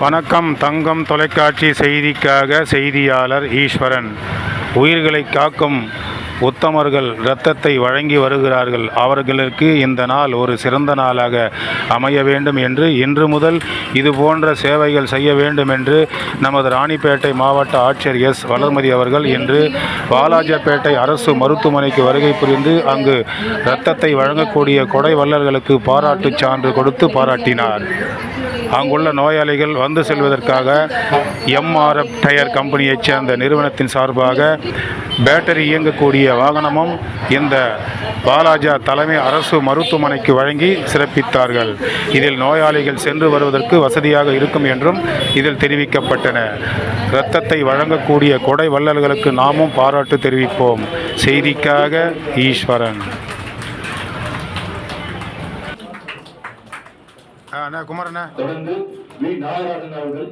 வணக்கம். தங்கம் தொலைக்காட்சி செய்திக்காக செய்தியாளர் ஈஸ்வரன். உயிர்களை காக்கும் உத்தமர்கள் இரத்தத்தை வழங்கி வருகிறார்கள். அவர்களுக்கு இந்த நாள் ஒரு சிறந்த நாளாக அமைய வேண்டும் என்று இன்று முதல் இதுபோன்ற சேவைகள் செய்ய வேண்டும் என்று நமது ராணிப்பேட்டை மாவட்ட ஆட்சியர் எஸ் வளர்மதி அவர்கள் இன்று வாலாஜாப்பேட்டை அரசு மருத்துவமனைக்கு வருகை புரிந்து அங்கு இரத்தத்தை வழங்கக்கூடிய கொடை வள்ளல்களுக்கு பாராட்டு சான்று கொடுத்து பாராட்டினார். அங்குள்ள நோயாளிகள் வந்து செல்வதற்காக MRF டயர் கம்பெனியைச் சேர்ந்த நிறுவனத்தின் சார்பாக பேட்டரி இயங்கக்கூடிய வாகனமும் இந்த வாலாஜா தலைமை அரசு மருத்துவமனைக்கு வழங்கி சிறப்பித்தார்கள். இதில் நோயாளிகள் சென்று வருவதற்கு வசதியாக இருக்கும் என்றும் இதில் தெரிவிக்கப்பட்டன. இரத்தத்தை வழங்கக்கூடிய கொடை வள்ளல்களுக்கு நாமும் பாராட்டு தெரிவிப்போம். செய்திக்காக ஈஸ்வரன். குமாரண்ணா தொடர்ந்து வி. நாகராஜன் அவர்கள்